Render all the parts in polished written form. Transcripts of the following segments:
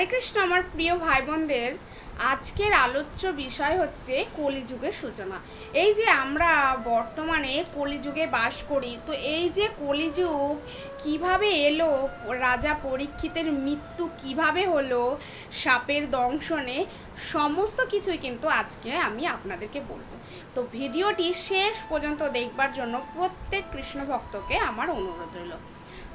হরে কৃষ্ণ। আমার প্রিয় ভাই বোনদের, আজকের আলোচ্য বিষয় হচ্ছে কলিযুগের সূচনা। এই যে আমরা বর্তমানে কলিযুগে বাস করি, তো এই যে কলিযুগ কিভাবে এলো, রাজা পরীক্ষিতের মৃত্যু কিভাবে হলো, সাপের দংশনে, সমস্ত কিছুই কিন্তু আজকে আমি আপনাদেরকে বলবো। তো ভিডিওটি শেষ পর্যন্ত দেখবার জন্য প্রত্যেক কৃষ্ণ ভক্তকে আমার অনুরোধ রইল।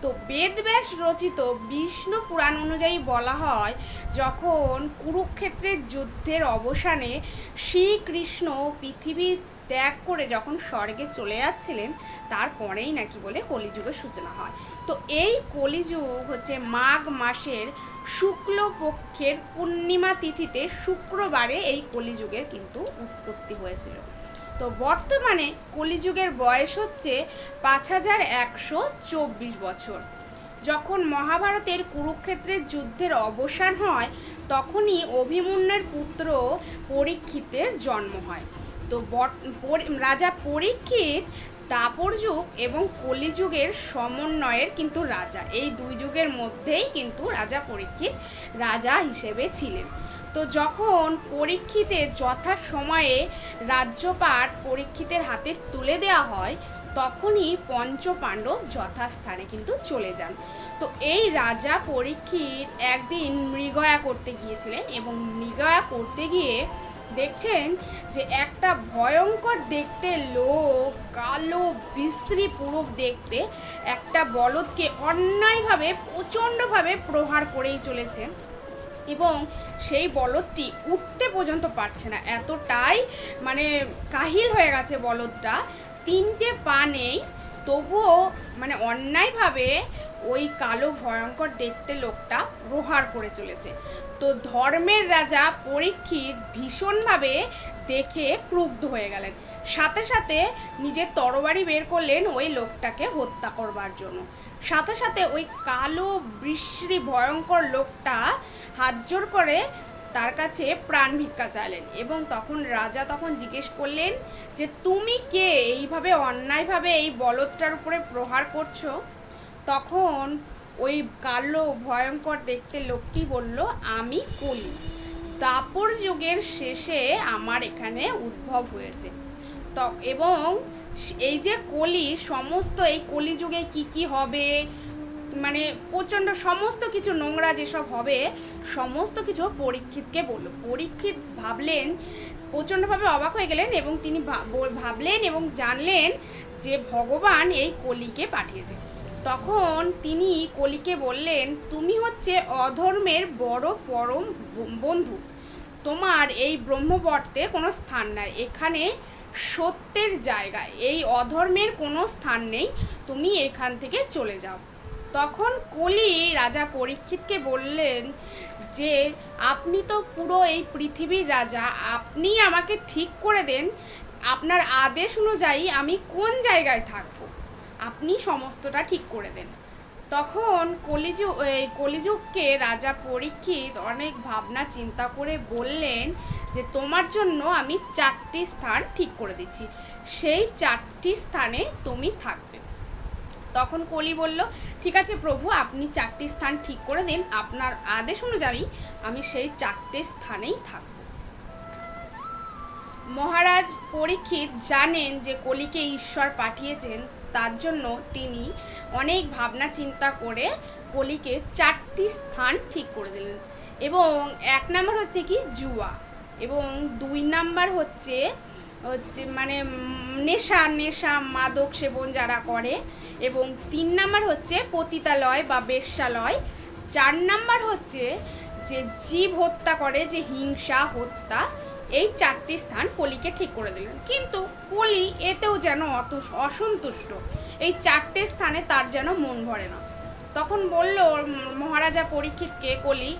তো বেদব্যাস রচিত বিষ্ণু পুরাণ অনুযায়ী বলা হয়, যখন কুরুক্ষেত্রের যুদ্ধের অবসানে শ্রীকৃষ্ণ পৃথিবী ত্যাগ করে যখন স্বর্গে চলে যাচ্ছিলেন, তারপরেই নাকি বলে কলিযুগের সূচনা হয়। তো এই কলিযুগ হচ্ছে মাঘ মাসের শুক্লপক্ষের পূর্ণিমা তিথিতে শুক্রবারে এই কলিযুগের কিন্তু উৎপত্তি হয়েছিল। তো বর্তমানে কলিযুগের বয়স হচ্ছে 5124 বছর। যখন মহাভারতের কুরুক্ষেত্রের যুদ্ধের অবসান হয়, তখনই অভিমন্যুর পুত্র পরীক্ষিতের জন্ম হয়। তো রাজা পরীক্ষিত দাপর যুগ এবং কলিযুগের সমন্বয়ের কিন্তু রাজা, এই দুই যুগের মধ্যেই কিন্তু রাজা পরীক্ষিত রাজা হিসেবে ছিলেন। তো যখন পরীক্ষিতের যথাসময়ে রাজ্যপাট পরীক্ষিতের হাতে তুলে দেওয়া হয়, তখনই পঞ্চপাণ্ডব যথাস্থানে কিন্তু চলে যান। তো এই রাজা পরীক্ষিত একদিন মৃগয়া করতে গিয়েছিলেন এবং মৃগয়া করতে গিয়ে দেখছেন যে একটা ভয়ঙ্কর দেখতে লোক, কালো বিশ্রী পুরুষ দেখতে একটা বলদকে অন্যায়ভাবে প্রচণ্ডভাবে প্রহার করেই চলেছে এবং সেই বলদটি উঠতে পর্যন্ত পারছে না, এতটাই মানে কাহিল হয়ে গেছে বলদটা, তিনটে পা নেই, তবুও মানে অন্যায়ভাবে ওই কালো ভয়ঙ্কর দেখতে লোকটা প্রহার করে চলেছে। তো ধর্মের রাজা পরীক্ষিত ভীষণভাবে দেখে ক্রুদ্ধ হয়ে গেলেন, সাথে সাথে নিজের তরবারি বের করলেন ওই লোকটাকে হত্যা করবার জন্য। সাথে সাথে ওই কালো বিশ্রী ভয়ঙ্কর লোকটা হাত জোর করে তার কাছে প্রাণ ভিক্ষা চাইলেন এবং তখন রাজা জিজ্ঞেস করলেন যে তুমি কে, এইভাবে অন্যায়ভাবে এই বলদটার উপরে প্রহার করছো? তখন ওই কালো ভয়ঙ্কর দেখতে লোকটি বলল, আমি কলি, দাপর যুগের শেষে আমার এখানে উদ্ভব হয়েছে। এবং এই যে কলি, সমস্ত এই কলিযুগে কি কি হবে, মানে প্রচণ্ড সমস্ত কিছু নোংরা যেসব হবে, সমস্ত কিছু পরীক্ষিতকে বলল। পরীক্ষিত ভাবলেন, প্রচণ্ডভাবে অবাক হয়ে গেলেন এবং তিনি ভাবলেন এবং জানলেন যে ভগবান এই কলিকে পাঠিয়েছে। তখন তিনি কলিকে বললেন, তুমি হচ্ছে অধর্মের বড় পরম বন্ধু, তোমার এই ব্রহ্মবর্তে কোনো স্থান নাই, এখানে সত্যের জায়গা, এই অধর্মের কোনো স্থান নেই, তুমি এখান থেকে চলে যাও। তখন কলি রাজা পরীক্ষিতকে বললেন যে আপনি তো পুরো এই পৃথিবীর রাজা, আপনি আমাকে ঠিক করে দেন, আপনার আদেশ অনুযায়ী আমি কোন জায়গায় থাকবো, আপনি সমস্তটা ঠিক করে দেন। তখন কলিযুগকে রাজা পরীক্ষিত অনেক ভাবনা চিন্তা করে বললেন যে তোমার জন্য আমি 4টি স্থান ঠিক করে দিচ্ছি, সেই 4টি স্থানে তুমি থাকবে। তখন কলি বলল, ঠিক আছে প্রভু, আপনি 4টি স্থান ঠিক করে দিন, আপনার আদেশ অনুযায়ী আমি সেই 4টে স্থানেই থাকব। মহারাজ পরীক্ষিত জানেন যে কলিকে ঈশ্বর পাঠিয়েছেন, তার জন্য তিনি অনেক ভাবনা চিন্তা করে কলিকে 4টি স্থান ঠিক করে দিলেন। এবং 1 নাম্বার হচ্ছে কি জুয়া, এবং 2 নাম্বার হচ্ছে মানে নেশা মাদক সেবন যারা করে, এবং 3 নাম্বার হচ্ছে পতিতালয় বা বেশ্যালয়, 4 নাম্বার হচ্ছে যে জীব হত্যা করে, যে হিংসা হত্যা। এই 4টি স্থান কলিকে ঠিক করে দিলেন, কিন্তু কলি এতেও যেন অসন্তুষ্ট, এই 4টে স্থানে তার যেন মন ভরে না। তখন বলল মহারাজা পরীক্ষিতকে কলি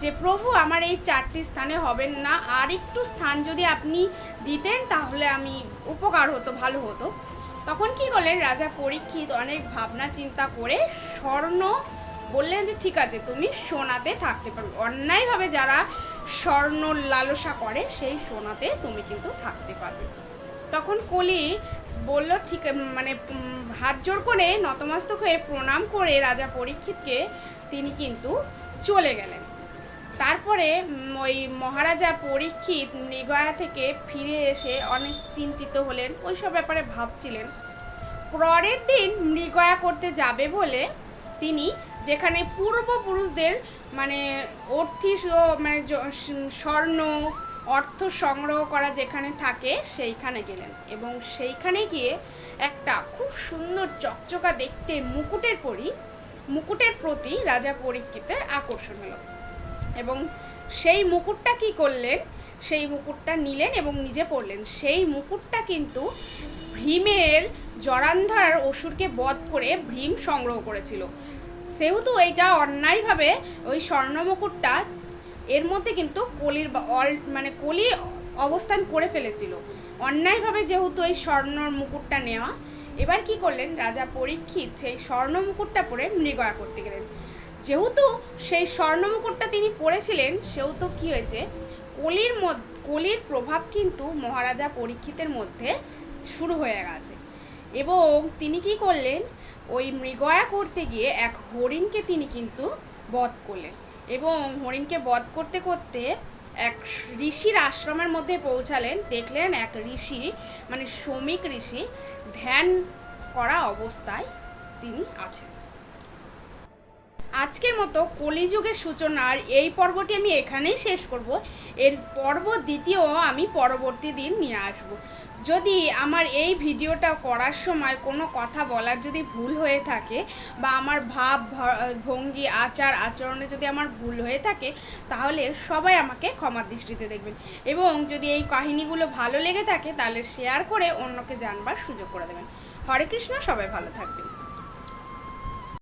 যে প্রভু, আমার এই 4টি স্থানে হবেন না, আর একটু স্থান যদি আপনি দিতেন তাহলে আমি উপকার হতো, ভালো হতো। তখন কি করলেন রাজা পরীক্ষিত অনেক ভাবনা চিন্তা করে স্বর্ণ বললেন যে ঠিক আছে, তুমি সোনাতে থাকতে পারবে, অন্যায়ভাবে যারা স্বর্ণ লালসা করে সেই সোনাতে তুমি কিন্তু থাকতে পারবে। তখন কলি বলল ঠিক, মানে হাত জোর করে নতমস্তক হয়ে প্রণাম করে রাজা পরীক্ষিতকে তিনি কিন্তু চলে গেলেন। তারপরে ওই মহারাজা পরীক্ষিত মৃগয়া থেকে ফিরে এসে অনেক চিন্তিত হলেন, ওইসব ব্যাপারে ভাবছিলেন। পরের দিন মৃগয়া করতে যাবে বলে তিনি যেখানে পূর্বপুরুষদের মানে মানে স্বর্ণ অর্থ সংগ্রহ করা যেখানে থাকে সেইখানে গেলেন, এবং সেইখানে গিয়ে একটা খুব সুন্দর চকচকা দেখতে মুকুটের প্রতি রাজা পরীক্ষিতের আকর্ষণ হলো, এবং সেই মুকুটটা কি করলেন, সেই মুকুটটা নিলেন এবং নিজে পরলেন। সেই মুকুটটা কিন্তু ভীমের জরান্ধর অসুরকে বধ করে ভীম সংগ্রহ করেছিল। সেহেতু এইটা অন্যায়ভাবে ওই স্বর্ণ মুকুটটা এর মধ্যে কিন্তু কলি অবস্থান করে ফেলেছিল, অন্যায়ভাবে যেহেতু এই স্বর্ণর মুকুটটা নেওয়া। এবার কি করলেন, রাজা পরীক্ষিত সেই স্বর্ণ মুকুটটা পরে মৃগয়া করতে গেলেন। যেহেতু সেই স্বর্ণ মুকুটটা তিনি পরেছিলেন, সেহেতু কি হয়েছে, কলির প্রভাব কিন্তু মহারাজা পরীক্ষিতের মধ্যে শুরু হয়ে গেছে। এবং তিনি কি করলেন, ওই মৃগয়া করতে গিয়ে এক হরিণকে তিনি কিন্তু বধ করলেন, এবং হরিণকে বধ করতে করতে এক ঋষির আশ্রমের মধ্যে পৌঁছালেন। দেখলেন এক ঋষি মানে শমিক ঋষি ধ্যান করা অবস্থায় তিনি আছেন। আজকের মতো কলিযুগের সূচনার এই পর্বটি আমি এখানেই শেষ করব। এর পর্ব দ্বিতীয় আমি পরবর্তী দিন নিয়ে আসব। যদি আমার এই ভিডিওটা করার সময় কোনো কথা বলার যদি ভুল হয়ে থাকে, বা আমার ভাব ভঙ্গি আচার আচরণে যদি আমার ভুল হয়ে থাকে, তাহলে সবাই আমাকে ক্ষমার দৃষ্টিতে দেখবেন, এবং যদি এই কাহিনীগুলো ভালো লেগে থাকে তাহলে শেয়ার করে অন্যকে জানবার সুযোগ করে দেবেন। হরে কৃষ্ণ, সবাই ভালো থাকবেন।